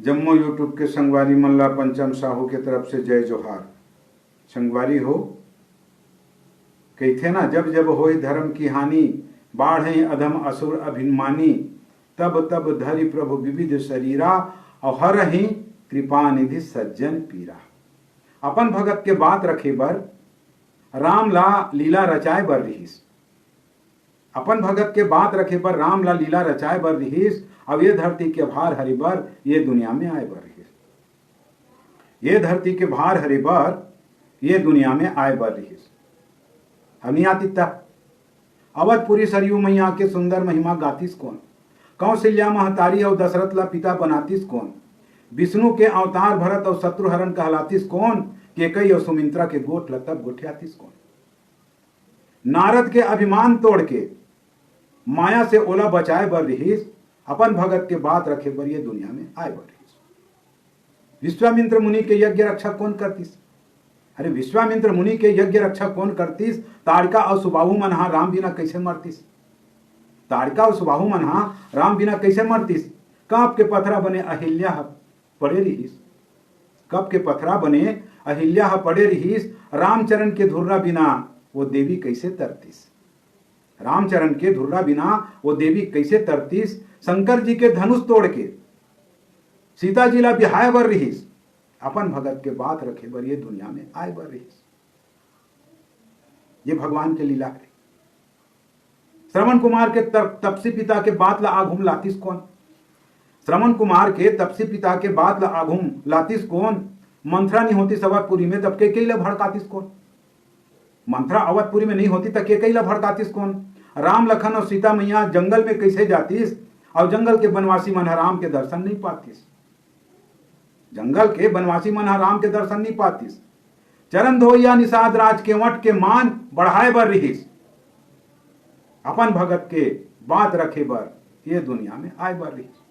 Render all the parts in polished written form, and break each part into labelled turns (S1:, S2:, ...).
S1: Jammu YouTube के संगवारी मल्ला पंचम साहू के तरफ से जय जोहार। संगवारी हो कहते ना, जब जब होई धर्म की हानि, बाढ़े अधम असुर अभिमानी, तब तब धरि प्रभु विविध शरीरा, और हर ही कृपा निधि सज्जन पीरा। अपन भगत के बात रखे बर राम ला लीला रचाए बर रहीस। अपन भगत के बात रखे बर राम ला लीला रचाए बर रहीस। अब ये धरती के भार हरि बर ये दुनिया में आए बर रहीस। ये धरती के भार हरि बर ये दुनिया में आए बर रहीस। हमी आतिता अवधपुरी सरयू मैया के सुंदर महिमा गातीस कौन? कौशल्या महतारी और दशरथ ला पिता बनातीस कौन? विष्णु के अवतार भरत और शत्रुहरण कहलातीस कौन? केकई और सुमित्रा के गोठ लतब गोठियातीस कौन? नारद के अभिमान तोड़ के माया से ओला बचाए बर रहीस। अपन भगत के बात रखे बर ये दुनिया में आए बर रहीस। विश्वामित्र मुनि के यज्ञ रक्षा कौन करतीस? अरे विश्वामित्र मुनि के यज्ञ रक्षा कौन करतीस? ताड़का और सुबाहु मनहा राम बिना कैसे मरतीस? ताड़का और सुबाहु मनहा राम बिना कैसे मरतीस? कांप के पथरा बने अहिल्या पड़े रहीस। कब के पथरा बने अहिल्या पड़े रहीस। रामचरण के धुर्रा बिना वो देवी कैसे तरतीस? रामचरण के धुर्रा बिना वो देवी कैसे तरतीस? शंकर जी के धनुष तोड़ के सीता जी ला बिहाय बर रहीस। अपन भगत के बात रखे बर ये दुनिया में आए बर रहीस। ये भगवान के लीला है। श्रवण कुमार के तपसी पिता के बात ला आघूम लातीस कौन? श्रवण कुमार के तपसी पिता के बात ला आघूम लातीस कौन? मंथरा नहीं होती अवधपुरी में तब के ला भड़कातीस कौन? मंथरा अवधपुरी में नहीं होती तब के ला भड़कातीस कौन? राम लखन और सीता मैया जंगल में कैसे जातीस? और जंगल के बनवासी मन राम के दर्शन नहीं पातीस। जंगल के बनवासी मन राम के दर्शन नहीं पातीस। चरण धोइया निषाद राज के वट के मान बढ़ाए बर रहीस। अपन भगत के बात रखे बर ये दुनिया में आए बर रहीस।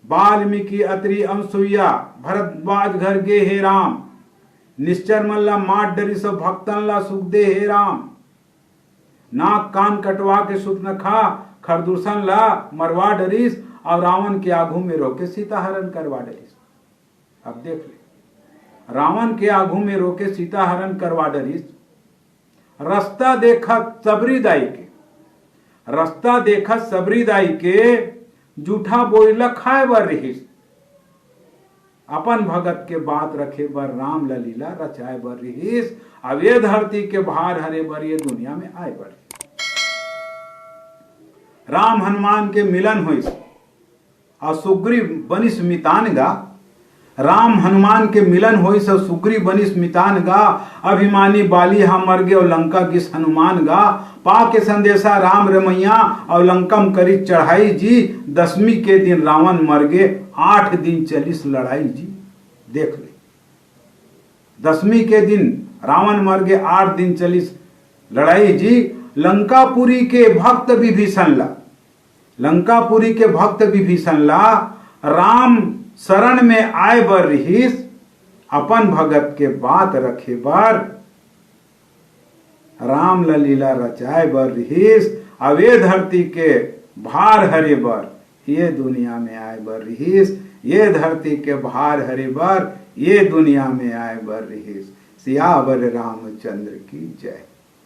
S1: वाल्मीकि अत्रि अनसुईया भरद्वाज घर गे हे राम, निश्चर मल्ला माट डरी सब भक्तन ला सुख दे हे राम। नाक कान कटवा के सुत न खा, खरदूषण ला मरवा डरीस, और रावण के आगू में रोके सीता हरण करवा डरीस। अब देख ले, रावण के आगू में रोके सीता हरण करवा डरीस। रास्ता देखा सबरी दाई के, रास्ता देखा सबरी दाई के, जूठा बोइला खाए बर रहीस। अपन भगत के बात रखे बर राम लीला रचाए बर रहीस। अब ये धरती के भार हरे बर ये दुनिया में आए बर। राम हनुमान के मिलन हुई और सुग्रीव बनिस मितान गा। राम हनुमान के मिलन होई सो सुग्रीव बनिस मितान गा। अभिमानी बाली हा मर गए और लंका किस हनुमान गा। पा के संदेशा राम रमैया और लंकम करी चढ़ाई जी। 10वीं के दिन रावण मर गए, 8 दिन चलिस लड़ाई जी। देख ले, 10वीं के दिन रावण मर गए, 8 दिन चलिस लड़ाई जी। लंकापुरी के भक्त विभीषण ला, लंकापुरी के भक्त विभीषण ला राम शरण में आए बर रहीस। अपन भगत के बात रखे बर राम लीला रचाए बर रहीस। अब ये धरती के भार हरे बर ये दुनिया में आए बर रहीस। ये धरती के भार हरे बर ये दुनिया में आए बर रहीस। सियावर रामचंद्र की जय।